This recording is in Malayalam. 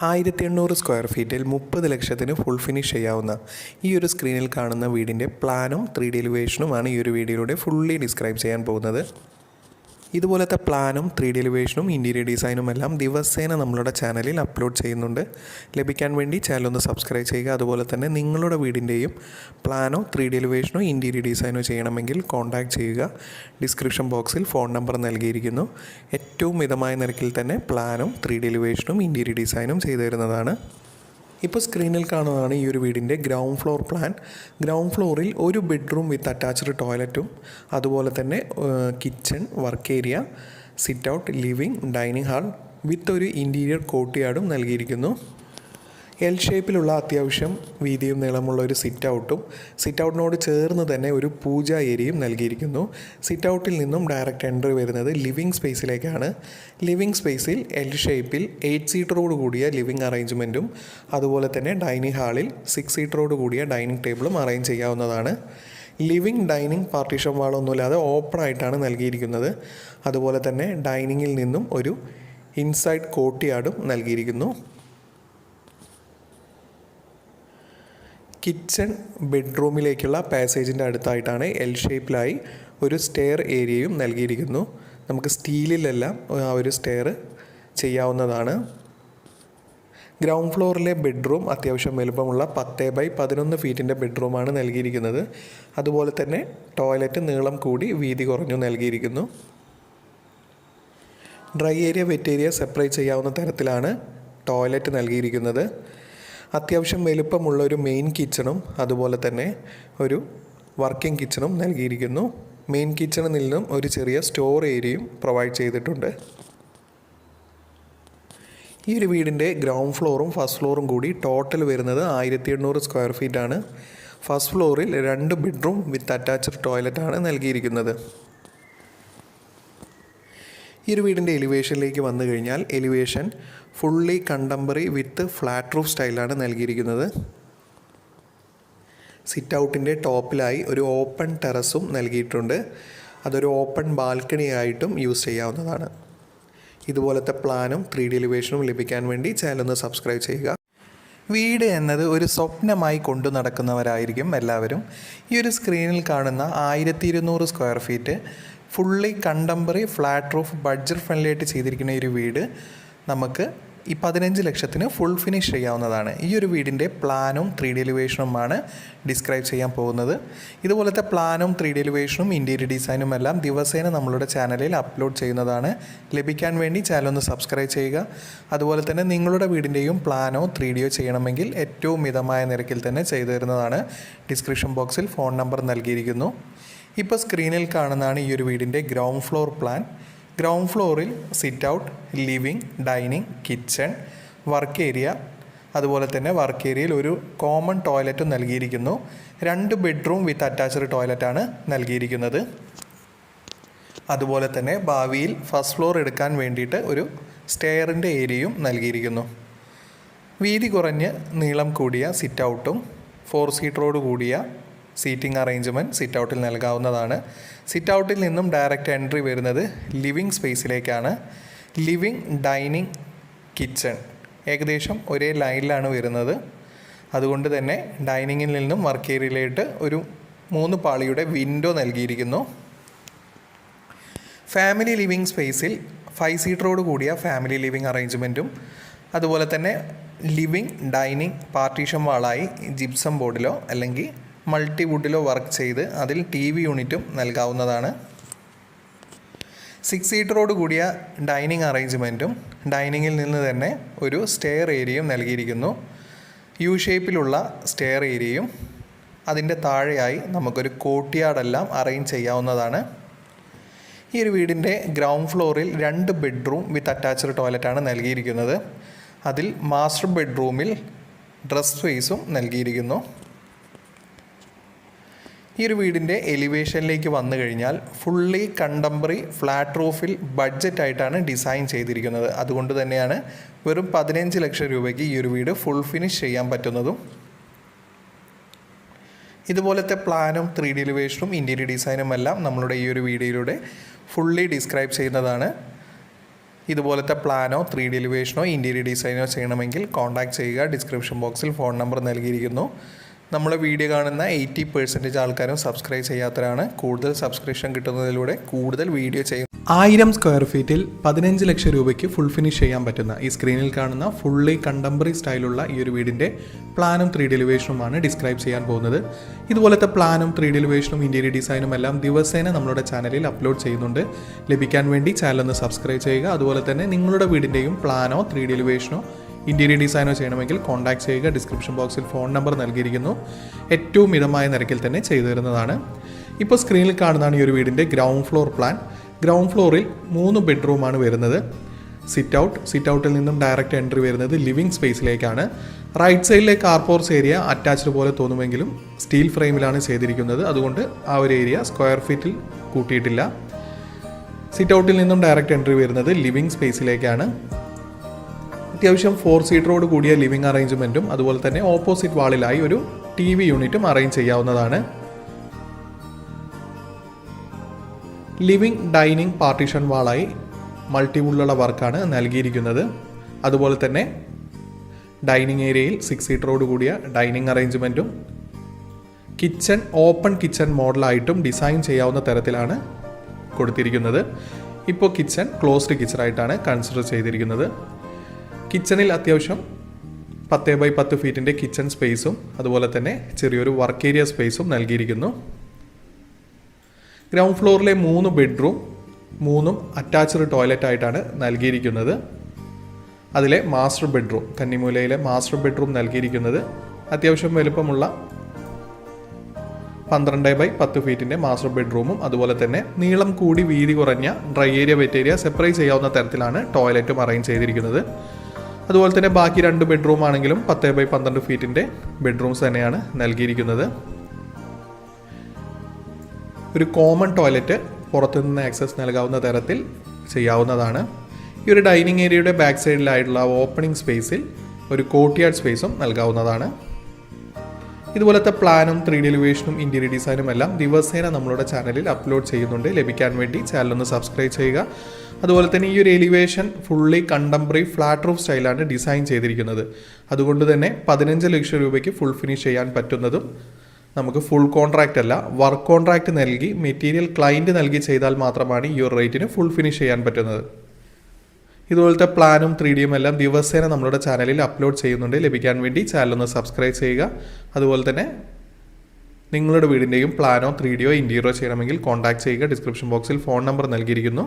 1800 സ്ക്വയർ ഫീറ്റിൽ 30 ലക്ഷത്തിന് ഫുൾ ഫിനിഷ് ചെയ്യാവുന്ന ഈ ഒരു സ്ക്രീനിൽ കാണുന്ന വീടിൻ്റെ പ്ലാനും 3D എലിവേഷനുമാണ് ഈ ഒരു വീഡിയോയിലൂടെ ഫുള്ളി ഡിസ്ക്രൈബ് ചെയ്യാൻ പോകുന്നത്. ഇതുപോലത്തെ പ്ലാനും 3D എലിവേഷനും ഇൻറ്റീരിയർ ഡിസൈനും എല്ലാം ദിവസേന നമ്മളുടെ ചാനലിൽ അപ്ലോഡ് ചെയ്യുന്നുണ്ട്. ലഭിക്കാൻ വേണ്ടി ചാനൽ ഒന്ന് സബ്സ്ക്രൈബ് ചെയ്യുക. അതുപോലെ തന്നെ നിങ്ങളുടെ വീടിൻ്റെയും പ്ലാനോ 3D എലിവേഷനോ ഇൻറ്റീരിയർ ഡിസൈനോ ചെയ്യണമെങ്കിൽ കോൺടാക്റ്റ് ചെയ്യുക. ഡിസ്ക്രിപ്ഷൻ ബോക്സിൽ ഫോൺ നമ്പർ നൽകിയിരിക്കുന്നു. ഏറ്റവും മിതമായ നിരക്കിൽ തന്നെ പ്ലാനും 3D എലിവേഷനും ഇൻറ്റീരിയർ ഡിസൈനും ചെയ്തു തരുന്നതാണ്. ഇപ്പോൾ സ്ക്രീനിൽ കാണുന്നതാണ് ഈ ഒരു വീടിൻ്റെ ഗ്രൗണ്ട് ഫ്ലോർ പ്ലാൻ. ഗ്രൗണ്ട് ഫ്ലോറിൽ ഒരു ബെഡ്റൂം വിത്ത് അറ്റാച്ച്ഡ് ടോയ്ലറ്റും അതുപോലെ തന്നെ kitchen, work area, sit out, living, dining hall with ഒരു ഇൻറ്റീരിയർ കോർട്ട്യാർഡും നൽകിയിരിക്കുന്നു. എൽ ഷേപ്പിലുള്ള അത്യാവശ്യം വീതിയും നീളമുള്ള ഒരു സിറ്റ് ഔട്ടിനോട് ചേർന്ന് തന്നെ ഒരു പൂജാ ഏരിയയും നൽകിയിരിക്കുന്നു. സിറ്റ് ഔട്ടിൽ നിന്നും ഡയറക്റ്റ് എൻട്രി വരുന്നത് ലിവിംഗ് സ്പേസിലേക്കാണ്. ലിവിംഗ് സ്പേസിൽ എൽ ഷേപ്പിൽ 8 സീറ്ററോട് കൂടിയ ലിവിംഗ് അറേഞ്ച്മെൻറ്റും അതുപോലെ തന്നെ ഡൈനിങ് ഹാളിൽ 6 സീറ്ററോട് കൂടിയ ഡൈനിങ് ടേബിളും അറേഞ്ച് ചെയ്യാവുന്നതാണ്. ലിവിംഗ് ഡൈനിങ് പാർട്ടീഷൻ വാളൊന്നുമില്ലാതെ ഓപ്പൺ ആയിട്ടാണ് നൽകിയിരിക്കുന്നത്. അതുപോലെ തന്നെ ഡൈനിങ്ങിൽ നിന്നും ഒരു ഇൻസൈഡ് കോർട്ട്യാർഡും നൽകിയിരിക്കുന്നു. കിച്ചൺ ബെഡ്റൂമിലേക്കുള്ള പാസേജിൻ്റെ അടുത്തായിട്ടാണ് എൽ ഷേപ്പിലായി ഒരു സ്റ്റെയർ ഏരിയയും നൽകിയിരിക്കുന്നു. നമുക്ക് സ്റ്റീലിലെല്ലാം ആ ഒരു സ്റ്റെയർ ചെയ്യാവുന്നതാണ്. ഗ്രൗണ്ട് ഫ്ലോറിലെ ബെഡ്റൂം അത്യാവശ്യം വലുപ്പമുള്ള 10x11 ഫീറ്റിൻ്റെ ബെഡ്റൂമാണ് നൽകിയിരിക്കുന്നത്. അതുപോലെ തന്നെ ടോയ്ലറ്റ് നീളം കൂടി വീതി കുറഞ്ഞു നൽകിയിരിക്കുന്നു. Dry area, wet area separate ചെയ്യാവുന്ന തരത്തിലാണ് ടോയ്ലറ്റ് നൽകിയിരിക്കുന്നത്. അത്യാവശ്യം വലുപ്പമുള്ള ഒരു മെയിൻ കിച്ചണും അതുപോലെ തന്നെ ഒരു വർക്കിംഗ് കിച്ചണും നൽകിയിരിക്കുന്നു. മെയിൻ കിച്ചണിൽ നിന്നും ഒരു ചെറിയ സ്റ്റോർ ഏരിയയും പ്രൊവൈഡ് ചെയ്തിട്ടുണ്ട്. ഈ ഒരു വീടിൻ്റെ ഗ്രൗണ്ട് ഫ്ലോറും ഫസ്റ്റ് ഫ്ലോറും കൂടി ടോട്ടൽ വരുന്നത് 1800 സ്ക്വയർ ഫീറ്റാണ്. ഫസ്റ്റ് ഫ്ലോറിൽ 2 ബെഡ്റൂം വിത്ത് അറ്റാച്ച്ഡ് ടോയ്ലറ്റാണ് നൽകിയിരിക്കുന്നത്. ഈ ഒരു വീടിൻ്റെ എലിവേഷനിലേക്ക് വന്നു കഴിഞ്ഞാൽ എലിവേഷൻ ഫുള്ളി കണ്ടംപററി വിത്ത് ഫ്ലാറ്റ് റൂഫ് സ്റ്റൈലാണ് നൽകിയിരിക്കുന്നത്. സിറ്റ് ഔട്ടിൻ്റെ ടോപ്പിലായി ഒരു ഓപ്പൺ ടെറസും നൽകിയിട്ടുണ്ട്. അതൊരു ഓപ്പൺ ബാൽക്കണി ആയിട്ടും യൂസ് ചെയ്യാവുന്നതാണ്. ഇതുപോലത്തെ പ്ലാനും 3D എലിവേഷനും ലഭിക്കാൻ വേണ്ടി ചാനൽ ഒന്ന് സബ്സ്ക്രൈബ് ചെയ്യുക. വീട് എന്നത് ഒരു സ്വപ്നമായി കൊണ്ടു നടക്കുന്നവരായിരിക്കും എല്ലാവരും. ഈ ഒരു സ്ക്രീനിൽ കാണുന്ന 1200 square feet fully contemporary flat roof budget friendly ആയിട്ട് ചെയ്തിരിക്കുന്ന ഒരു വീട് നമുക്ക് ഈ 15 ലക്ഷത്തിന് ഫുൾ ഫിനിഷ് ചെയ്യാവുന്നതാണ്. ഈ ഒരു വീടിൻ്റെ പ്ലാനും 3D എലിവേഷനുമാണ് ഡിസ്ക്രൈബ് ചെയ്യാൻ പോകുന്നത്. ഇതുപോലത്തെ പ്ലാനും 3D എലിവേഷനും ഇൻറ്റീരിയർ ഡിസൈനും എല്ലാം ദിവസേന നമ്മളുടെ ചാനലിൽ അപ്ലോഡ് ചെയ്യുന്നതാണ്. ലഭിക്കാൻ വേണ്ടി ചാനൽ ഒന്ന് സബ്സ്ക്രൈബ് ചെയ്യുക. അതുപോലെ തന്നെ നിങ്ങളുടെ വീടിൻ്റെയും പ്ലാനോ 3Dയോ ചെയ്യണമെങ്കിൽ ഏറ്റവും മിതമായ നിരക്കിൽ തന്നെ ചെയ്തു തരുന്നതാണ്. ഡിസ്ക്രിപ്ഷൻ ബോക്സിൽ ഫോൺ നമ്പർ നൽകിയിരിക്കുന്നു. ഇപ്പോൾ സ്ക്രീനിൽ കാണുന്നതാണ് ഈ ഒരു വീടിൻ്റെ ഗ്രൗണ്ട് ഫ്ലോർ പ്ലാൻ. ഗ്രൗണ്ട് ഫ്ലോറിൽ sit out, living, dining, kitchen, work area, അതുപോലെ തന്നെ വർക്ക് ഏരിയയിൽ ഒരു കോമൺ ടോയ്ലറ്റും നൽകിയിരിക്കുന്നു. 2 ബെഡ്റൂം വിത്ത് അറ്റാച്ച്ഡ് ടോയ്ലറ്റാണ് നൽകിയിരിക്കുന്നത്. അതുപോലെ തന്നെ ഭാവിയിൽ ഫസ്റ്റ് ഫ്ലോർ എടുക്കാൻ വേണ്ടിയിട്ട് ഒരു സ്റ്റെയറിൻ്റെ ഏരിയയും നൽകിയിരിക്കുന്നു. വീതി കുറഞ്ഞ് നീളം കൂടിയ സിറ്റ് ഔട്ടും 4 സീറ്ററോട് കൂടിയ സീറ്റിംഗ് അറേഞ്ച്മെൻറ്റ് സിറ്റ് ഔട്ടിൽ നൽകാവുന്നതാണ്. സിറ്റ് ഔട്ടിൽ നിന്നും ഡയറക്റ്റ് എൻട്രി വരുന്നത് ലിവിംഗ് സ്പേസിലേക്കാണ്. ലിവിംഗ്, ഡൈനിങ്, കിച്ചൺ ഏകദേശം ഒരേ ലൈനിലാണ് വരുന്നത്. അതുകൊണ്ട് തന്നെ ഡൈനിങ്ങിൽ നിന്നും വർക്ക് ഏരിയയിലേക്ക് ഒരു 3 പാളിയുടെ വിൻഡോ നൽകിയിരിക്കുന്നു. ഫാമിലി ലിവിംഗ് സ്പേസിൽ 5 സീറ്ററോട് കൂടിയ ഫാമിലി ലിവിംഗ് അറേഞ്ച്മെൻറ്റും അതുപോലെ തന്നെ ലിവിംഗ്, ഡൈനിങ് പാർട്ടീഷൻ വാളായി ജിപ്സം ബോർഡിലോ അല്ലെങ്കിൽ മൾട്ടിവുഡിലോ വർക്ക് ചെയ്ത് അതിൽ TV യൂണിറ്റും നൽകാവുന്നതാണ്. 6 സീറ്ററോട് കൂടിയ ഡൈനിങ് അറേഞ്ച്മെൻറ്റും ഡൈനിങ്ങിൽ നിന്ന് തന്നെ ഒരു സ്റ്റെയർ ഏരിയയും നൽകിയിരിക്കുന്നു. യു ഷേപ്പിലുള്ള സ്റ്റെയർ ഏരിയയും അതിൻ്റെ താഴെയായി നമുക്കൊരു കോർട്ട്യാർഡെല്ലാം അറേഞ്ച് ചെയ്യാവുന്നതാണ്. ഈ ഒരു വീടിൻ്റെ ഗ്രൗണ്ട് ഫ്ലോറിൽ 2 ബെഡ്റൂം വിത്ത് അറ്റാച്ച്ഡ് ടോയ്ലറ്റാണ് നൽകിയിരിക്കുന്നത്. അതിൽ മാസ്റ്റർ ബെഡ്റൂമിൽ ഡ്രസ് സ്പേസും നൽകിയിരിക്കുന്നു. ഈ ഒരു വീടിൻ്റെ എലിവേഷനിലേക്ക് വന്നു കഴിഞ്ഞാൽ ഫുള്ളി കണ്ടംപററി ഫ്ലാറ്റ് റൂഫിൽ ബഡ്ജറ്റായിട്ടാണ് ഡിസൈൻ ചെയ്തിരിക്കുന്നത്. അതുകൊണ്ട് തന്നെയാണ് വെറും 15 ലക്ഷം രൂപയ്ക്ക് ഈ ഒരു വീട് ഫുൾ ഫിനിഷ് ചെയ്യാൻ പറ്റുന്നതും. ഇതുപോലത്തെ പ്ലാനും 3D എലിവേഷനും ഇൻറ്റീരിയർ ഡിസൈനും എല്ലാം നമ്മളുടെ ഈ ഒരു വീഡിയോയിലൂടെ ഫുള്ളി ഡിസ്ക്രൈബ് ചെയ്യുന്നതാണ്. ഇതുപോലത്തെ പ്ലാനോ 3D എലിവേഷനോ ഇൻറ്റീരിയർ ഡിസൈനോ ചെയ്യണമെങ്കിൽ കോൺടാക്ട് ചെയ്യുക. ഡിസ്ക്രിപ്ഷൻ ബോക്സിൽ ഫോൺ നമ്പർ നൽകിയിരിക്കുന്നു. നമ്മളെ വീഡിയോ കാണുന്ന 80% ആൾക്കാരും സബ്സ്ക്രൈബ് ചെയ്യാത്തവരാണ്. കൂടുതൽ സബ്സ്ക്രിപ്ഷൻ കിട്ടുന്നതിലൂടെ കൂടുതൽ വീഡിയോ ചെയ്യും. 1000 സ്ക്വയർ ഫീറ്റിൽ 15 ലക്ഷം രൂപയ്ക്ക് ഫുൾ ഫിനിഷ് ചെയ്യാൻ പറ്റുന്ന ഈ സ്ക്രീനിൽ കാണുന്ന ഫുള്ളി കണ്ടംപററി സ്റ്റൈലുള്ള ഈ ഒരു വീടിൻ്റെ പ്ലാനും 3D എലിവേഷനുമാണ് ഡിസ്ക്രൈബ് ചെയ്യാൻ പോകുന്നത്. ഇതുപോലത്തെ പ്ലാനും 3D എലിവേഷനും ഇൻറ്റീരിയർ ഡിസൈനും എല്ലാം ദിവസേന നമ്മളുടെ ചാനലിൽ അപ്ലോഡ് ചെയ്യുന്നുണ്ട്. ലഭിക്കാൻ വേണ്ടി ചാനൽ ഒന്ന് സബ്സ്ക്രൈബ് ചെയ്യുക. അതുപോലെ തന്നെ നിങ്ങളുടെ വീടിൻ്റെയും പ്ലാനോ 3D എലിവേഷനോ ഇൻറ്റീരിയർ ഡിസൈനോ ചെയ്യണമെങ്കിൽ കോൺടാക്ട് ചെയ്യുക. ഡിസ്ക്രിപ്ഷൻ ബോക്സിൽ ഫോൺ നമ്പർ നൽകിയിരിക്കുന്നു. ഏറ്റവും മിതമായ നിരക്കിൽ തന്നെ ചെയ്തു തരുന്നതാണ്. ഇപ്പോൾ സ്ക്രീനിൽ കാണുന്നതാണ് ഈ ഒരു വീടിൻ്റെ ഗ്രൗണ്ട് ഫ്ലോർ പ്ലാൻ. ഗ്രൗണ്ട് ഫ്ലോറിൽ 3 ബെഡ്റൂമാണ് വരുന്നത്. സിറ്റ് ഔട്ടിൽ നിന്നും ഡയറക്റ്റ് എൻട്രി വരുന്നത് ലിവിംഗ് സ്പേസിലേക്കാണ്. റൈറ്റ് സൈഡിലെ കാർപോർട്സ് ഏരിയ അറ്റാച്ച്ഡ് പോലെ തോന്നുമെങ്കിലും സ്റ്റീൽ ഫ്രെയിമിലാണ് ചെയ്തിരിക്കുന്നത്. അതുകൊണ്ട് ആ ഒരു ഏരിയ സ്ക്വയർ ഫീറ്റിൽ കൂട്ടിയിട്ടില്ല. സിറ്റ് ഔട്ടിൽ നിന്നും ഡയറക്റ്റ് എൻട്രി വരുന്നത് ലിവിംഗ് സ്പേസിലേക്കാണ്. അത്യാവശ്യം 4 സീറ്ററോട് കൂടിയ ലിവിംഗ് അറേഞ്ച്മെൻറ്റും അതുപോലെ തന്നെ ഓപ്പോസിറ്റ് വാളിലായി ഒരു TV യൂണിറ്റും അറേഞ്ച് ചെയ്യാവുന്നതാണ്. ലിവിംഗ് ഡൈനിങ് പാർട്ടീഷൻ വാളായി മൾട്ടിവുള്ളുള്ള വർക്കാണ് നൽകിയിരിക്കുന്നത്. അതുപോലെ തന്നെ ഡൈനിങ് ഏരിയയിൽ 6 സീറ്ററോട് കൂടിയ ഡൈനിങ് അറേഞ്ച്മെൻറ്റും കിച്ചൺ ഓപ്പൺ കിച്ചൺ മോഡലായിട്ടും ഡിസൈൻ ചെയ്യാവുന്ന തരത്തിലാണ് കൊടുത്തിരിക്കുന്നത്. ഇപ്പോൾ കിച്ചൺ ക്ലോസ്ഡ് കിച്ചണായിട്ടാണ് കൺസിഡർ ചെയ്തിരിക്കുന്നത്. കിച്ചണിൽ അത്യാവശ്യം 10x10 ഫീറ്റിൻ്റെ കിച്ചൺ സ്പേസും അതുപോലെ തന്നെ ചെറിയൊരു വർക്ക് ഏരിയ സ്പേസും നൽകിയിരിക്കുന്നു. ഗ്രൗണ്ട് ഫ്ലോറിലെ 3 ബെഡ്റൂം 3 അറ്റാച്ച്ഡ് ടോയ്ലറ്റ് ആയിട്ടാണ് നൽകിയിരിക്കുന്നത്. അതിലെ മാസ്റ്റർ ബെഡ്റൂം കന്നിമൂലയിലെ മാസ്റ്റർ ബെഡ്റൂം നൽകിയിരിക്കുന്നത് അത്യാവശ്യം വലുപ്പമുള്ള 12x10 ഫീറ്റിൻ്റെ മാസ്റ്റർ ബെഡ്റൂമും അതുപോലെ തന്നെ നീളം കൂടി വീതി കുറഞ്ഞ dry area wet area separate ചെയ്യാവുന്ന തരത്തിലാണ് ടോയ്ലറ്റും അറേഞ്ച് ചെയ്തിരിക്കുന്നത്. അതുപോലെ തന്നെ ബാക്കി 2 ബെഡ്റൂം ആണെങ്കിലും 10x12 ഫീറ്റിൻ്റെ ബെഡ്റൂംസ് തന്നെയാണ് നൽകിയിരിക്കുന്നത്. ഒരു കോമൺ ടോയ്ലറ്റ് പുറത്തുനിന്ന് ആക്സസ് നൽകാവുന്ന തരത്തിൽ ചെയ്യാവുന്നതാണ്. ഈ ഒരു ഡൈനിങ് ഏരിയയുടെ ബാക്ക് സൈഡിലായിട്ടുള്ള ഓപ്പണിംഗ് സ്പേസിൽ ഒരു കോർട്ട്യാർഡ് സ്പേസും നൽകാവുന്നതാണ്. ഇതുപോലത്തെ പ്ലാനും 3D എലിവേഷനും ഇൻറ്റീരിയർ ഡിസൈനും എല്ലാം ദിവസേന നമ്മളുടെ ചാനലിൽ അപ്ലോഡ് ചെയ്യുന്നുണ്ട്. ലഭിക്കാൻ വേണ്ടി ചാനലൊന്ന് സബ്സ്ക്രൈബ് ചെയ്യുക. അതുപോലെ തന്നെ ഈ ഒരു elevation fully contemporary flat roof സ്റ്റൈലാണ് ഡിസൈൻ ചെയ്തിരിക്കുന്നത്. അതുകൊണ്ട് തന്നെ 15 ലക്ഷം രൂപയ്ക്ക് ഫുൾ ഫിനിഷ് ചെയ്യാൻ പറ്റുന്നതും നമുക്ക് ഫുൾ കോൺട്രാക്റ്റ് അല്ല, വർക്ക് കോൺട്രാക്റ്റ് നൽകി മെറ്റീരിയൽ ക്ലയൻറ്റ് നൽകി ചെയ്താൽ മാത്രമാണ് ഈ ഒരു റേറ്റിന് ഫുൾ ഫിനിഷ് ചെയ്യാൻ പറ്റുന്നത്. ഇതുപോലത്തെ പ്ലാനും 3Dയും എല്ലാം ദിവസേന നമ്മളുടെ ചാനലിൽ അപ്ലോഡ് ചെയ്യുന്നുണ്ട്. ലഭിക്കാൻ വേണ്ടി ചാനലൊന്ന് സബ്സ്ക്രൈബ് ചെയ്യുക. അതുപോലെ തന്നെ നിങ്ങളുടെ വീടിൻ്റെയും പ്ലാനോ 3Dയോ ഇൻറ്റീരിയറോ ചെയ്യണമെങ്കിൽ കോൺടാക്ട് ചെയ്യുക. ഡിസ്ക്രിപ്ഷൻ ബോക്സിൽ ഫോൺ നമ്പർ നൽകിയിരിക്കുന്നു.